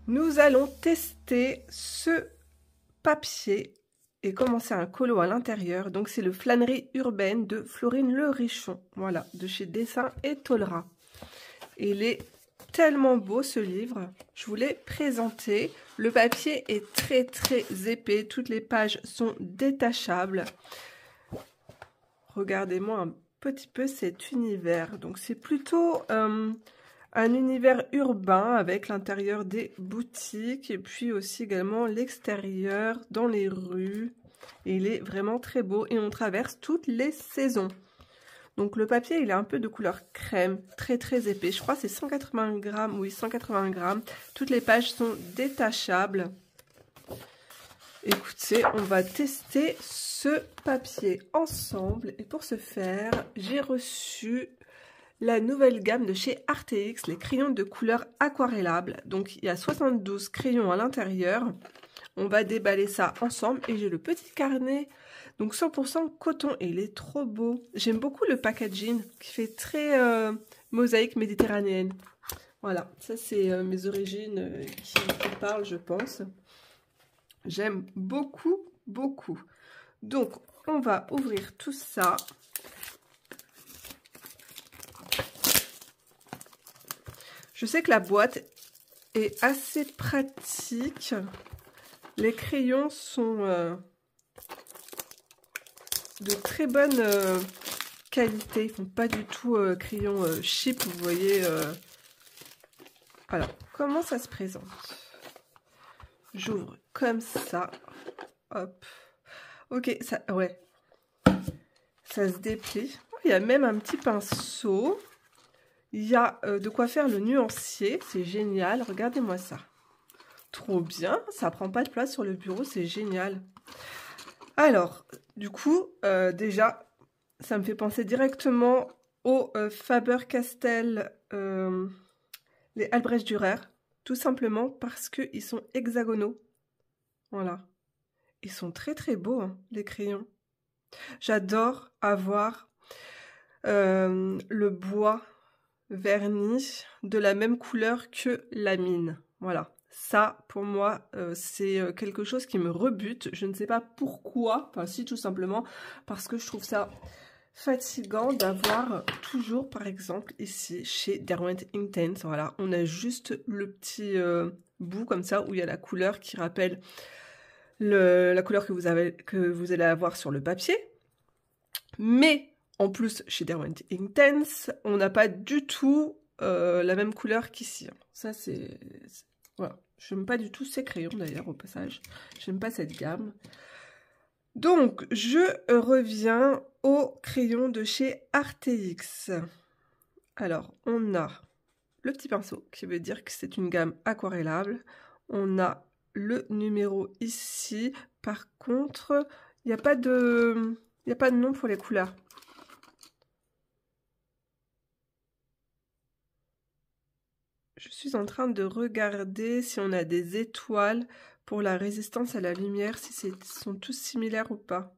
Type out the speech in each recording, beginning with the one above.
Nous allons tester ce papier et commencer un colo à l'intérieur. Donc c'est le Flânerie urbaine de Florine Le Richon, voilà, de chez Dessin et Tolera. Et il est tellement beau ce livre, je vous l'ai présenté. Le papier est très épais, toutes les pages sont détachables. Regardez-moi un petit peu cet univers. Donc c'est plutôt un univers urbain avec l'intérieur des boutiques et puis aussi également l'extérieur dans les rues. Et il est vraiment très beau et on traverse toutes les saisons. Donc le papier, il est un peu de couleur crème, très épais. Je crois que c'est 180 grammes, oui, 180 grammes. Toutes les pages sont détachables. Écoutez, on va tester ce papier ensemble. Et pour ce faire, j'ai reçu la nouvelle gamme de chez Arteix, les crayons de couleur aquarellables. Donc il y a 72 crayons à l'intérieur. On va déballer ça ensemble et j'ai le petit carnet, donc 100% coton et il est trop beau. J'aime beaucoup le packaging qui fait très mosaïque méditerranéenne. Voilà, ça c'est mes origines qui parlent, je pense. J'aime beaucoup. Donc on va ouvrir tout ça. Je sais que la boîte est assez pratique. Les crayons sont de très bonne qualité. Ils ne font pas du tout crayon cheap, vous voyez. Alors, comment ça se présente? J'ouvre comme ça. Hop. Ok, ça, ouais. Ça se déplie. Il y a même un petit pinceau. Il y a de quoi faire le nuancier. C'est génial. Regardez-moi ça. Trop bien. Ça prend pas de place sur le bureau. C'est génial. Alors, du coup, déjà, ça me fait penser directement au Faber-Castell, les Albrecht Dürer, tout simplement parce qu'ils sont hexagonaux. Voilà. Ils sont très beaux, hein, les crayons. J'adore avoir le bois verni de la même couleur que la mine. Voilà. Ça, pour moi, c'est quelque chose qui me rebute. Je ne sais pas pourquoi. Enfin, si, tout simplement, parce que je trouve ça fatigant d'avoir toujours, par exemple, ici, chez Derwent Inktense, voilà, on a juste le petit bout comme ça, où il y a la couleur qui rappelle la couleur que vous allez avoir sur le papier. Mais, en plus, chez Derwent Inktense, on n'a pas du tout la même couleur qu'ici. Ça, c'est... Voilà. J'aime pas du tout ces crayons, d'ailleurs, au passage. J'aime pas cette gamme. Donc, je reviens au crayon de chez Arteix. Alors, on a le petit pinceau, qui veut dire que c'est une gamme aquarellable. On a le numéro ici. Par contre, il n'y a pas de nom pour les couleurs. Je suis en train de regarder si on a des étoiles pour la résistance à la lumière, si sont tous similaires ou pas.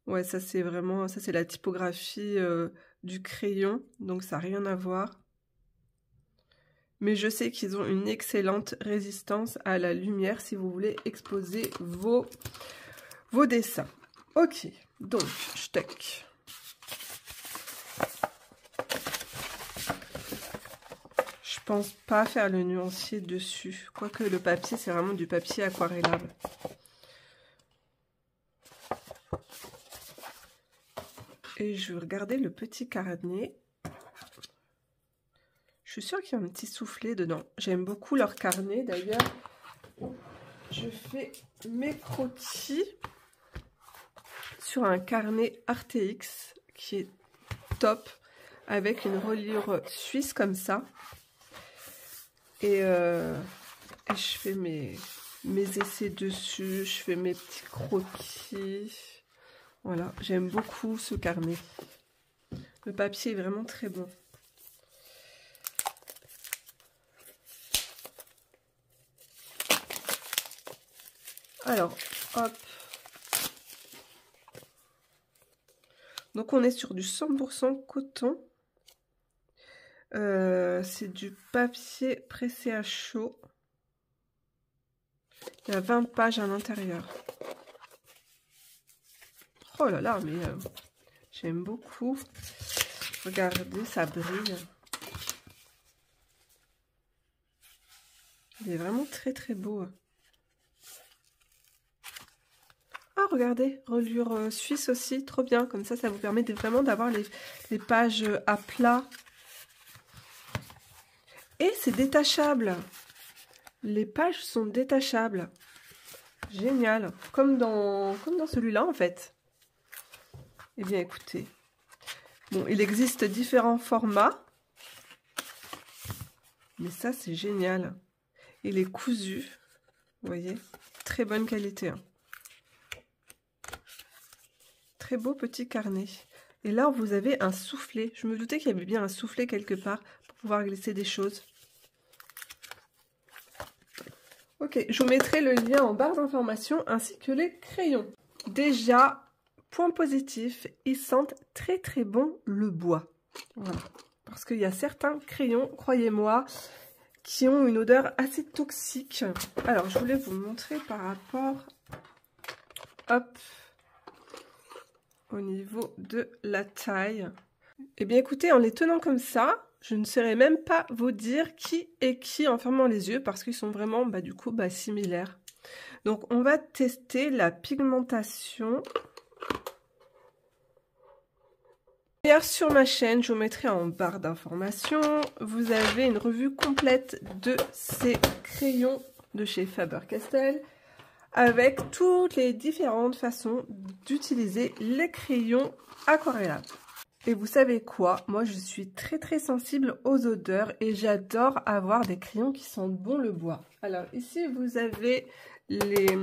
Ouais, ça c'est vraiment, ça c'est la typographie du crayon, donc ça n'a rien à voir. Mais je sais qu'ils ont une excellente résistance à la lumière si vous voulez exposer vos dessins. Ok, donc, ch'tac. Je pense pas faire le nuancier dessus, quoique le papier c'est vraiment du papier aquarellable. Et je vais regarder le petit carnet. Je suis sûre qu'il y a un petit soufflet dedans. J'aime beaucoup leur carnet d'ailleurs. Je fais mes croquis sur un carnet Arteix qui est top, avec une reliure suisse comme ça. Et je fais mes essais dessus, je fais mes petits croquis. Voilà, j'aime beaucoup ce carnet. Le papier est vraiment très bon. Alors, hop. Donc on est sur du 100% coton. C'est du papier pressé à chaud. Il y a 20 pages à l'intérieur. Oh là là, mais j'aime beaucoup. Regardez, ça brille. Il est vraiment très très beau. Ah, regardez, reliure suisse aussi, trop bien. Comme ça vous permet vraiment d'avoir les pages à plat. Et c'est détachable. Les pages sont détachables. Génial. Comme dans celui-là, en fait. Eh bien, écoutez. Bon, il existe différents formats. Mais ça, c'est génial. Il est cousu. Vous voyez, très bonne qualité. Hein. Très beau petit carnet. Et là, vous avez un soufflet. Je me doutais qu'il y avait bien un soufflet quelque part pour pouvoir glisser des choses. Ok, je vous mettrai le lien en barre d'informations ainsi que les crayons. Déjà, point positif, ils sentent très très bon le bois. Voilà. Parce qu'il y a certains crayons, croyez-moi, qui ont une odeur assez toxique. Alors, je voulais vous montrer par rapport, hop, au niveau de la taille. Eh bien, écoutez, en les tenant comme ça, je ne saurais même pas vous dire qui est qui en fermant les yeux parce qu'ils sont vraiment, du coup, similaires. Donc, on va tester la pigmentation. D'ailleurs, sur ma chaîne, je vous mettrai en barre d'informations. Vous avez une revue complète de ces crayons de chez Faber-Castell avec toutes les différentes façons d'utiliser les crayons aquarellables. Et vous savez quoi? Moi, je suis très très sensible aux odeurs et j'adore avoir des crayons qui sentent bon le bois. Alors ici, vous avez les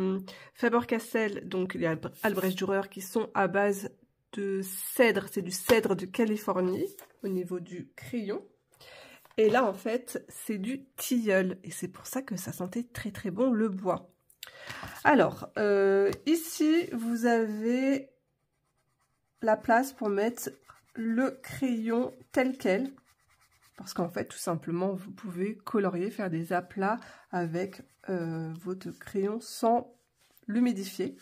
Faber-Castell, donc les Albrecht Dürer qui sont à base de cèdre. C'est du cèdre de Californie au niveau du crayon. Et là, en fait, c'est du tilleul. Et c'est pour ça que ça sentait très très bon le bois. Alors, ici, vous avez la place pour mettre le crayon tel quel, parce qu'en fait tout simplement vous pouvez colorier, faire des aplats avec votre crayon sans l'humidifier.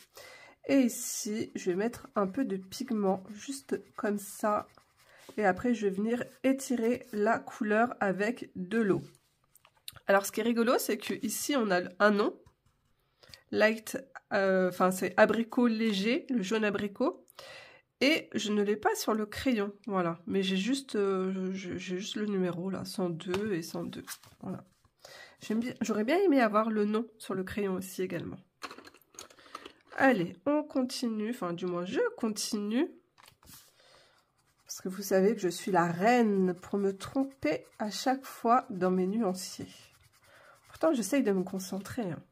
Et ici je vais mettre un peu de pigment juste comme ça et après je vais venir étirer la couleur avec de l'eau. Alors ce qui est rigolo, c'est que ici on a un nom light, c'est abricot léger, le jaune abricot. Et je ne l'ai pas sur le crayon, voilà. Mais j'ai juste le numéro, là, 102 et 102. Voilà. J'aurais bien aimé avoir le nom sur le crayon aussi également. Allez, on continue. Enfin, du moins, je continue. Parce que vous savez que je suis la reine pour me tromper à chaque fois dans mes nuanciers. Pourtant, j'essaye de me concentrer, hein.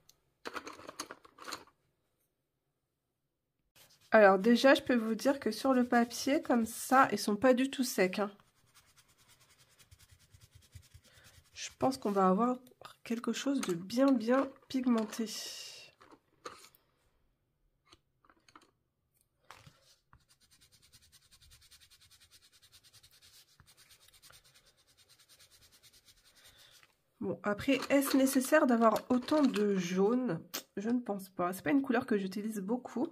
Alors déjà, je peux vous dire que sur le papier, comme ça, ils sont pas du tout secs. Hein. Je pense qu'on va avoir quelque chose de bien pigmenté. Bon, après, est-ce nécessaire d'avoir autant de jaune? Je ne pense pas. C'est pas une couleur que j'utilise beaucoup.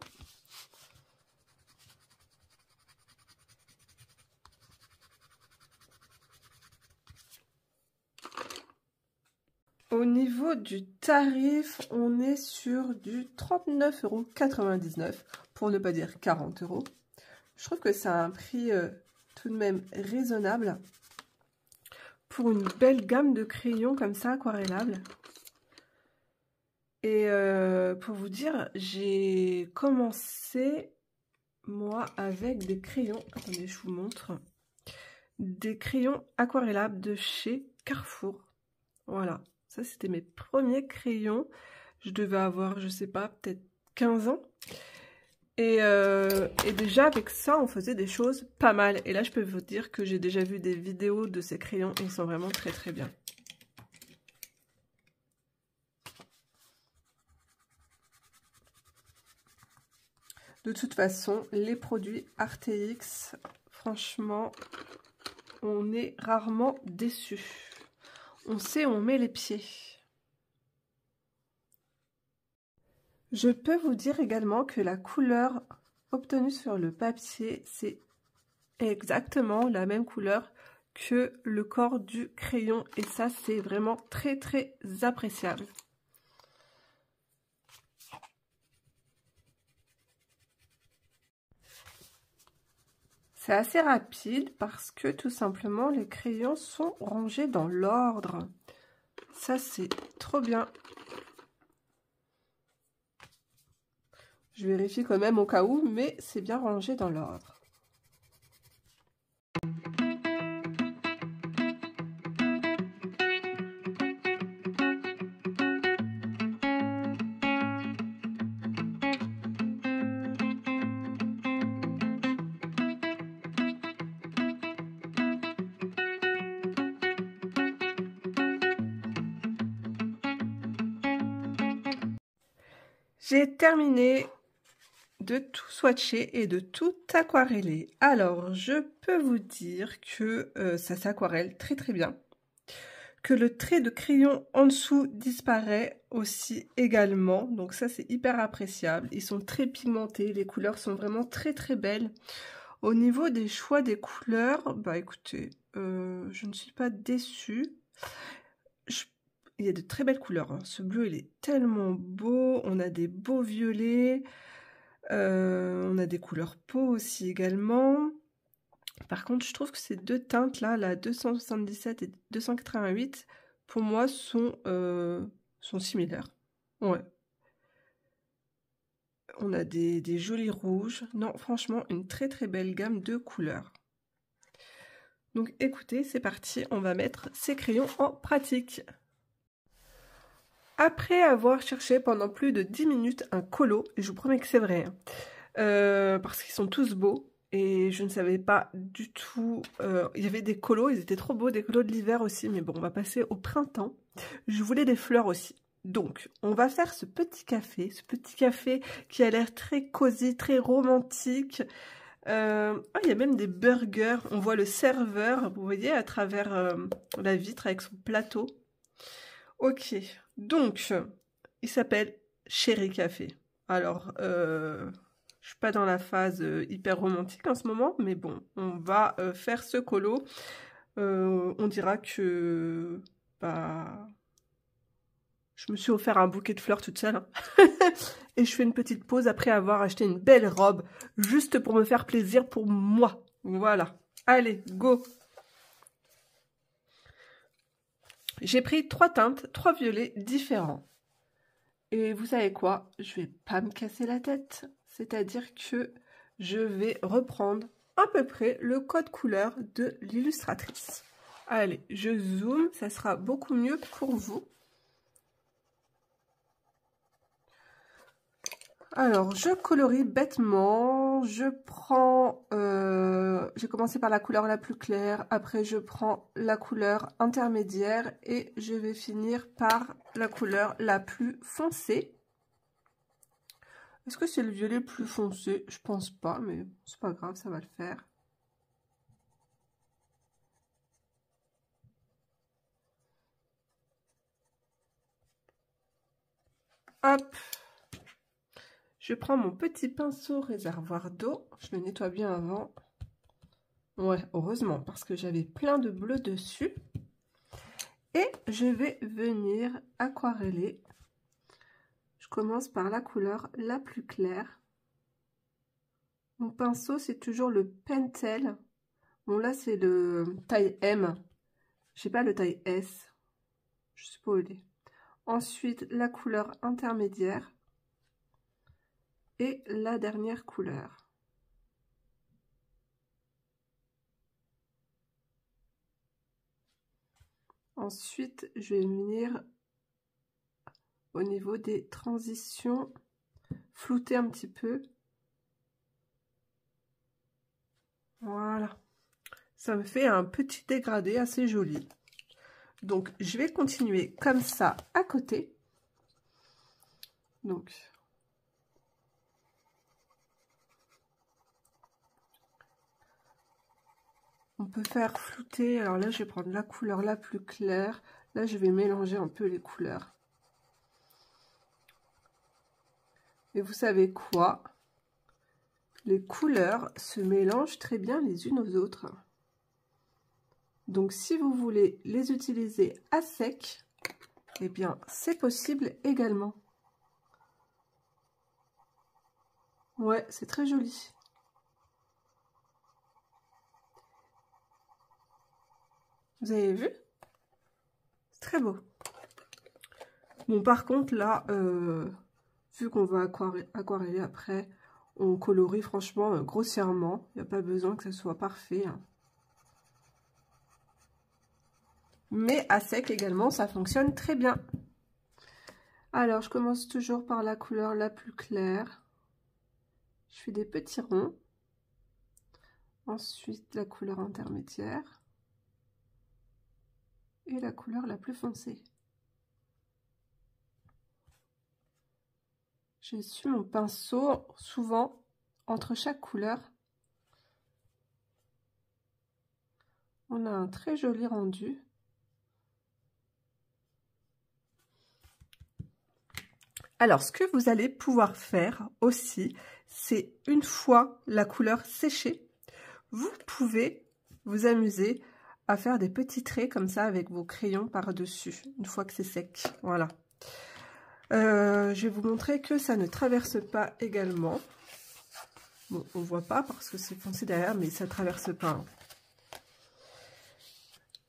Au niveau du tarif, on est sur du 39,99 € pour ne pas dire 40 €. Je trouve que c'est un prix tout de même raisonnable pour une belle gamme de crayons comme ça, aquarellables. Et pour vous dire, j'ai commencé, moi, avec des crayons. Attendez, je vous montre. Des crayons aquarellables de chez Carrefour. Voilà. Ça, c'était mes premiers crayons. Je devais avoir, je sais pas, peut-être 15 ans. Et déjà, avec ça, on faisait des choses pas mal. Et là, je peux vous dire que j'ai déjà vu des vidéos de ces crayons. Et ils sont vraiment très, très bien. De toute façon, les produits Arteix, franchement, on est rarement déçu. On sait où on met les pieds. Je peux vous dire également que la couleur obtenue sur le papier, c'est exactement la même couleur que le corps du crayon. Et ça, c'est vraiment très très appréciable. C'est assez rapide parce que tout simplement les crayons sont rangés dans l'ordre. Ça, c'est trop bien. Je vérifie quand même au cas où, mais c'est bien rangé dans l'ordre. J'ai terminé de tout swatcher et de tout aquareller. Alors, je peux vous dire que ça s'aquarelle très très bien. Que le trait de crayon en dessous disparaît aussi également. Donc ça, c'est hyper appréciable. Ils sont très pigmentés. Les couleurs sont vraiment très très belles. Au niveau des choix des couleurs, bah écoutez, je ne suis pas déçue. Il y a de très belles couleurs, hein. Ce bleu, il est tellement beau. On a des beaux violets. On a des couleurs peau aussi également. Par contre, je trouve que ces deux teintes là, la 277 et 288, pour moi sont similaires. Ouais. On a des jolis rouges. Non, franchement, une très très belle gamme de couleurs. Donc écoutez, c'est parti, on va mettre ces crayons en pratique. Après avoir cherché pendant plus de 10 minutes un colo, et je vous promets que c'est vrai, hein, parce qu'ils sont tous beaux, et je ne savais pas du tout... il y avait des colos, ils étaient trop beaux, des colos de l'hiver aussi, mais bon, on va passer au printemps. Je voulais des fleurs aussi. Donc, on va faire ce petit café qui a l'air très cosy, très romantique. Ah, il y a même des burgers, on voit le serveur, vous voyez, à travers la vitre avec son plateau. Ok, donc, il s'appelle Chéri Café. Alors, je suis pas dans la phase hyper romantique en ce moment, mais bon, on va faire ce colo. On dira que bah, je me suis offert un bouquet de fleurs toute seule. Hein. Et je fais une petite pause après avoir acheté une belle robe, juste pour me faire plaisir pour moi. Voilà. Allez, go! J'ai pris 3 teintes, 3 violets différents. Et vous savez quoi? Je vais pas me casser la tête. C'est-à-dire que je vais reprendre à peu près le code couleur de l'illustratrice. Allez, je zoome, ça sera beaucoup mieux pour vous. Alors, je colorie bêtement. Je prends... j'ai commencé par la couleur la plus claire. Après, je prends la couleur intermédiaire. Et je vais finir par la couleur la plus foncée. Est-ce que c'est le violet plus foncé? Je pense pas, mais c'est pas grave, ça va le faire. Hop! Je prends mon petit pinceau réservoir d'eau. Je le nettoie bien avant. Ouais, heureusement, parce que j'avais plein de bleu dessus. Et je vais venir aquareller. Je commence par la couleur la plus claire. Mon pinceau, c'est toujours le Pentel. Bon, là, c'est le taille M. Je sais pas le taille S. Je sais pas où il est. Ensuite, la couleur intermédiaire. Et la dernière couleur. Ensuite, je vais venir au niveau des transitions, flouter un petit peu. Voilà. Ça me fait un petit dégradé assez joli. Donc, je vais continuer comme ça à côté. Donc, On peut faire flouter. Alors là, je vais prendre la couleur la plus claire. Là, je vais mélanger un peu les couleurs. Et vous savez quoi? Les couleurs se mélangent très bien les unes aux autres. Donc, si vous voulez les utiliser à sec, eh bien, c'est possible également. Ouais, c'est très joli. Vous avez vu? C'est très beau. Bon, par contre, là, vu qu'on va aquareller après, on colorie franchement grossièrement. Il n'y a pas besoin que ça soit parfait. Hein. Mais à sec également, ça fonctionne très bien. Alors, je commence toujours par la couleur la plus claire. Je fais des petits ronds. Ensuite, la couleur intermédiaire. Et la couleur la plus foncée. J'essuie mon pinceau souvent entre chaque couleur. On a un très joli rendu. Alors, ce que vous allez pouvoir faire aussi, c'est une fois la couleur séchée, vous pouvez vous amuser à faire des petits traits comme ça avec vos crayons par-dessus, une fois que c'est sec. Voilà. Je vais vous montrer que ça ne traverse pas également. Bon, on ne voit pas parce que c'est foncé derrière, mais ça ne traverse pas. Hein.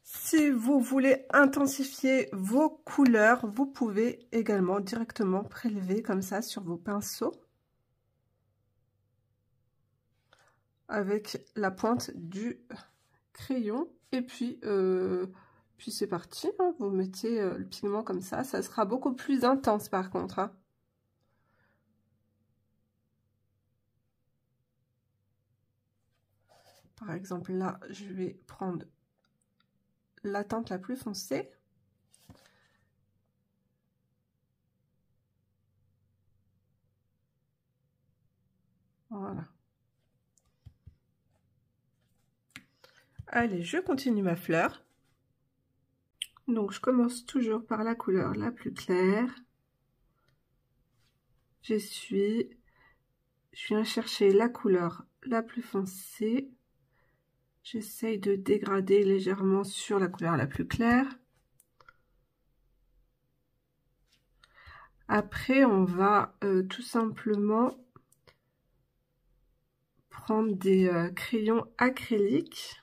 Si vous voulez intensifier vos couleurs, vous pouvez également directement prélever comme ça sur vos pinceaux avec la pointe du crayon. Et puis c'est parti, hein. Vous mettez le pigment comme ça sera beaucoup plus intense par contre. Hein. Par exemple là, je vais prendre la teinte la plus foncée. Voilà. Allez, je continue ma fleur. Donc, je commence toujours par la couleur la plus claire. Je viens chercher la couleur la plus foncée. J'essaye de dégrader légèrement sur la couleur la plus claire. Après, on va tout simplement prendre des crayons acryliques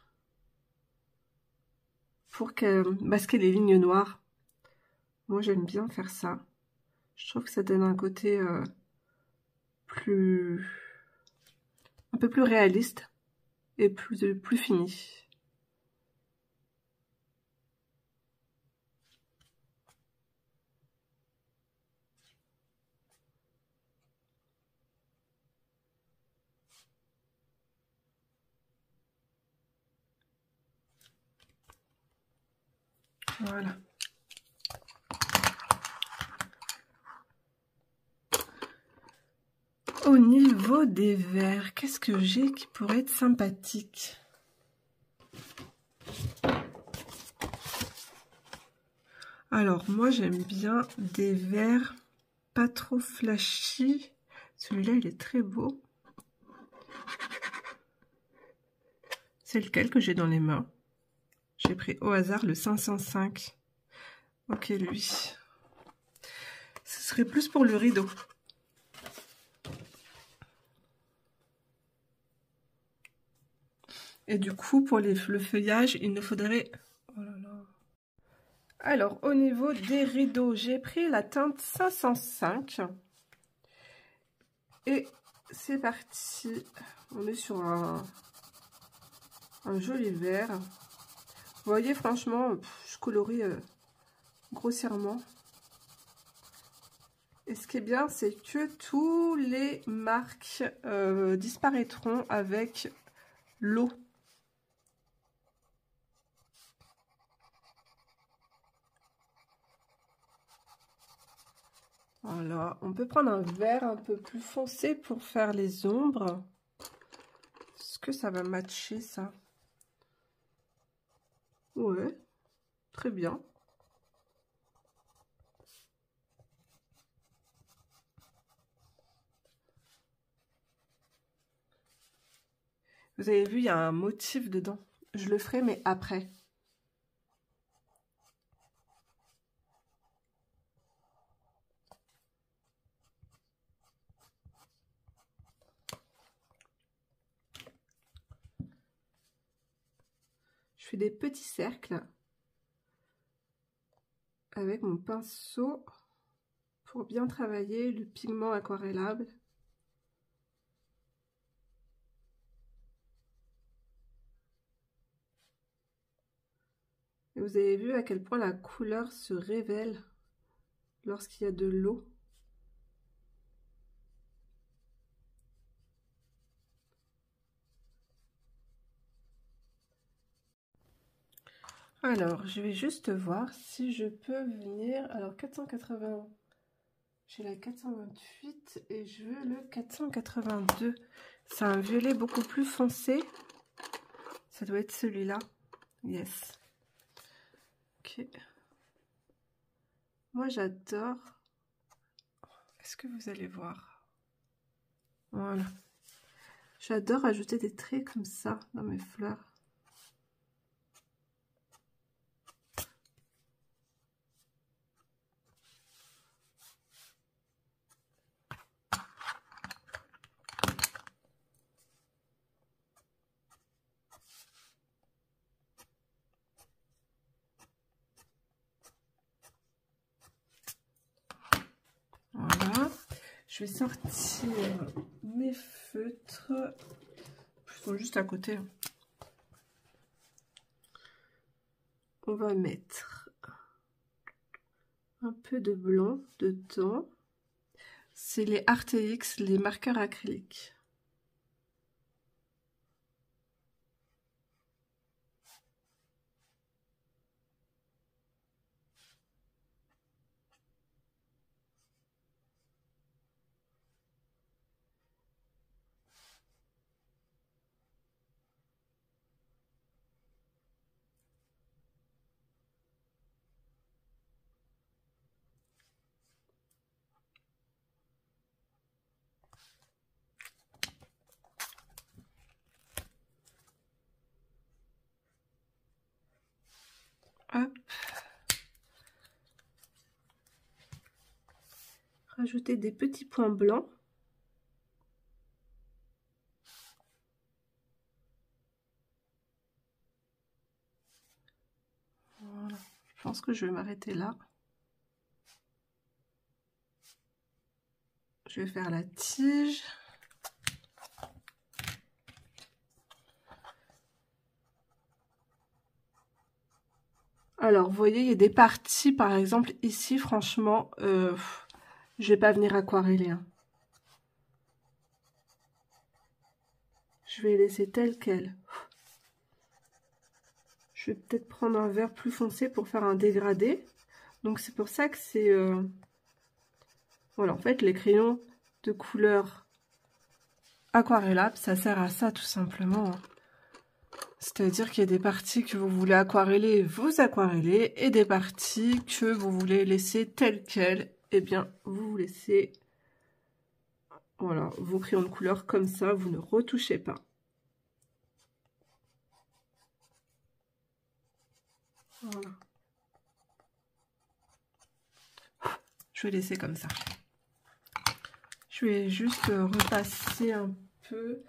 pour masquer les lignes noires. Moi, j'aime bien faire ça. Je trouve que ça donne un côté un peu plus réaliste et plus fini. Voilà. Au niveau des verres, qu'est-ce que j'ai qui pourrait être sympathique? Alors, moi, j'aime bien des verres pas trop flashy. Celui-là, il est très beau. C'est lequel que j'ai dans les mains? J'ai pris au hasard le 505. Ok, lui. Ce serait plus pour le rideau. Et du coup, pour le feuillage, il nous faudrait... Oh là là. Alors, au niveau des rideaux, j'ai pris la teinte 505. Et c'est parti. On est sur un joli vert. Vous voyez, franchement, je colorie grossièrement. Et ce qui est bien, c'est que tous les marques disparaîtront avec l'eau. Voilà, on peut prendre un vert un peu plus foncé pour faire les ombres. Est-ce que ça va matcher ça? Ouais, très bien. Vous avez vu, il y a un motif dedans. Je le ferai, mais après. Je fais des petits cercles avec mon pinceau pour bien travailler le pigment aquarellable. Et vous avez vu à quel point la couleur se révèle lorsqu'il y a de l'eau. Alors, je vais juste voir si je peux venir... Alors, 480... J'ai la 428 et je veux le 482. C'est un violet beaucoup plus foncé. Ça doit être celui-là. Yes. Ok. Moi, j'adore... Est-ce que vous allez voir? Voilà. J'adore ajouter des traits comme ça dans mes fleurs. Voilà. Je vais sortir mes feutres. Ils sont juste à côté. On va mettre un peu de blanc dedans. C'est les Arteix, les marqueurs acryliques. Hop. Rajouter des petits points blancs. Voilà. Je pense que je vais m'arrêter là. Je vais faire la tige. Alors, vous voyez, il y a des parties, par exemple, ici, franchement, je vais pas venir aquareller. Hein. Je vais laisser tel quel. Je vais peut-être prendre un vert plus foncé pour faire un dégradé. Donc, c'est pour ça que c'est... Voilà, en fait, les crayons de couleur aquarellable, ça sert à ça, tout simplement. Hein. C'est-à-dire qu'il y a des parties que vous voulez aquareller, vous aquarellez, et des parties que vous voulez laisser telles quelles, eh bien, vous laissez, voilà, vos crayons de couleur comme ça, vous ne retouchez pas. Voilà. Je vais laisser comme ça. Je vais juste repasser un peu.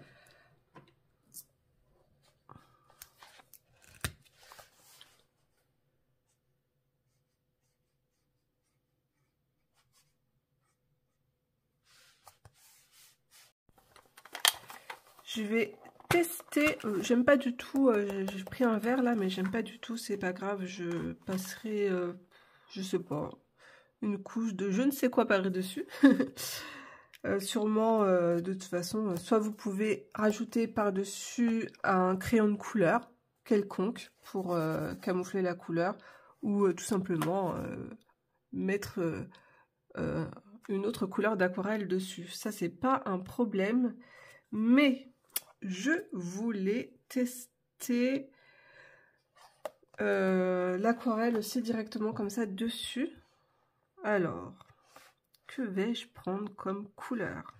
Je vais tester, j'aime pas du tout, j'ai pris un verre là, mais j'aime pas du tout, c'est pas grave, je passerai, je sais pas, une couche de je ne sais quoi par-dessus. Sûrement, de toute façon, soit vous pouvez rajouter par-dessus un crayon de couleur quelconque pour camoufler la couleur, ou tout simplement mettre une autre couleur d'aquarelle dessus. Ça, c'est pas un problème, mais je voulais tester l'aquarelle aussi directement comme ça dessus. Alors, que vais-je prendre comme couleur?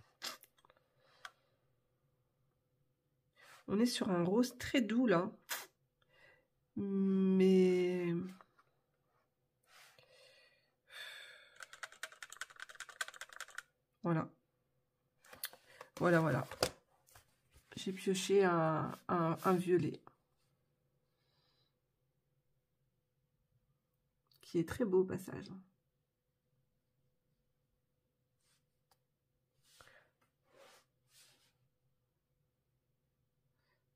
On est sur un rose très doux là. Mais... Voilà. Voilà. J'ai pioché un violet. Qui est très beau au passage.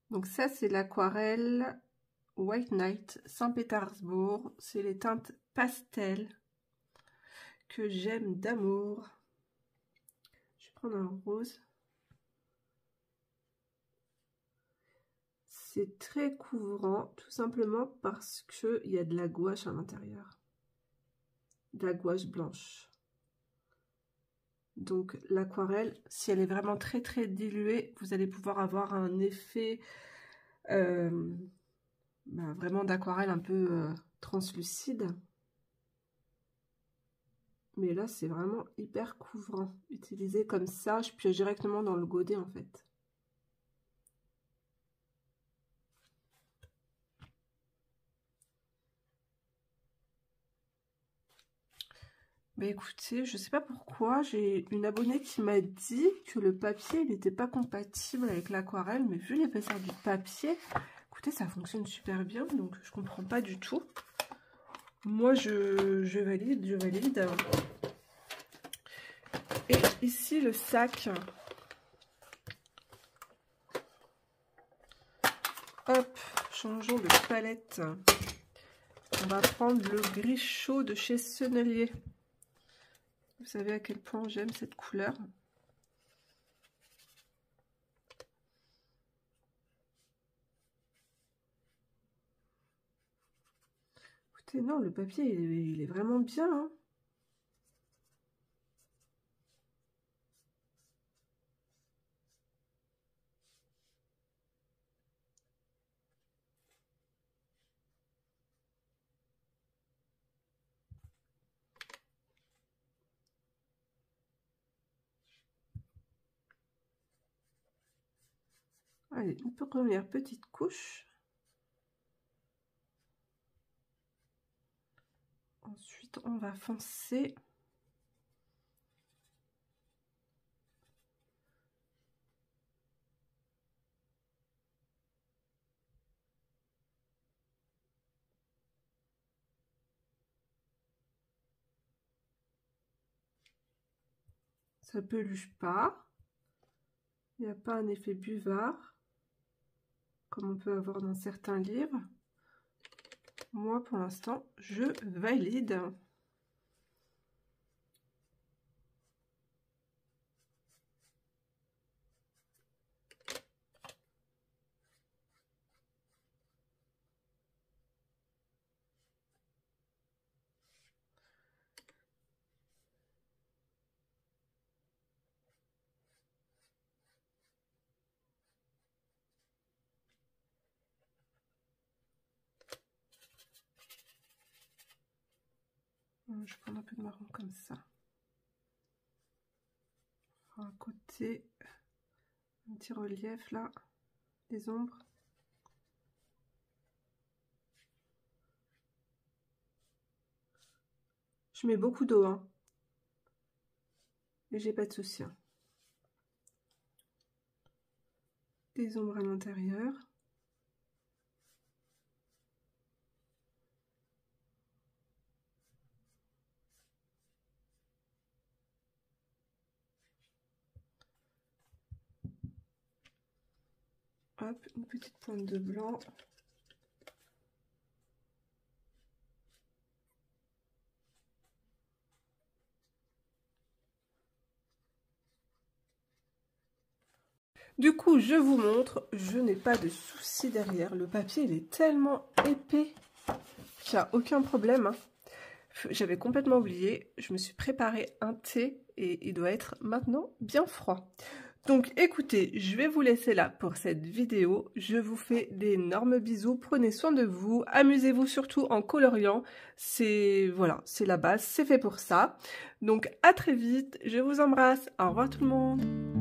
Donc ça, c'est l'aquarelle White Night Saint-Pétersbourg. C'est les teintes pastel que j'aime d'amour. Je vais prendre un rose. C'est très couvrant, tout simplement parce qu'il y a de la gouache à l'intérieur. De la gouache blanche. Donc l'aquarelle, si elle est vraiment très très diluée, vous allez pouvoir avoir un effet vraiment d'aquarelle un peu translucide. Mais là, c'est vraiment hyper couvrant. Utilisé comme ça, je pioche directement dans le godet en fait. Mais écoutez, je sais pas pourquoi, j'ai une abonnée qui m'a dit que le papier, il n'était pas compatible avec l'aquarelle, mais vu l'épaisseur du papier, écoutez, ça fonctionne super bien, donc je comprends pas du tout. Moi, je valide. Et ici, le sac. Hop, changeons de palette. On va prendre le gris chaud de chez Sennelier. Vous savez à quel point j'aime cette couleur. Écoutez, non, le papier, il est vraiment bien. Hein. Allez, une première petite couche. Ensuite, on va foncer. Ça peluche pas. Il n'y a pas un effet buvard, comme on peut avoir dans certains livres. Moi, pour l'instant, je valide. Je prends un peu de marron comme ça. À côté, un petit relief là, des ombres. Je mets beaucoup d'eau, hein. Et j'ai pas de souci. Hein. Des ombres à l'intérieur. Hop, une petite pointe de blanc. Du coup, je vous montre, je n'ai pas de souci derrière. Le papier, il est tellement épais qu'il n'y a aucun problème. Hein. J'avais complètement oublié. Je me suis préparé un thé et il doit être maintenant bien froid. Donc écoutez, je vais vous laisser là pour cette vidéo. Je vous fais d'énormes bisous, prenez soin de vous, amusez-vous surtout en coloriant. Voilà, c'est la base, c'est fait pour ça. Donc à très vite, je vous embrasse, au revoir tout le monde.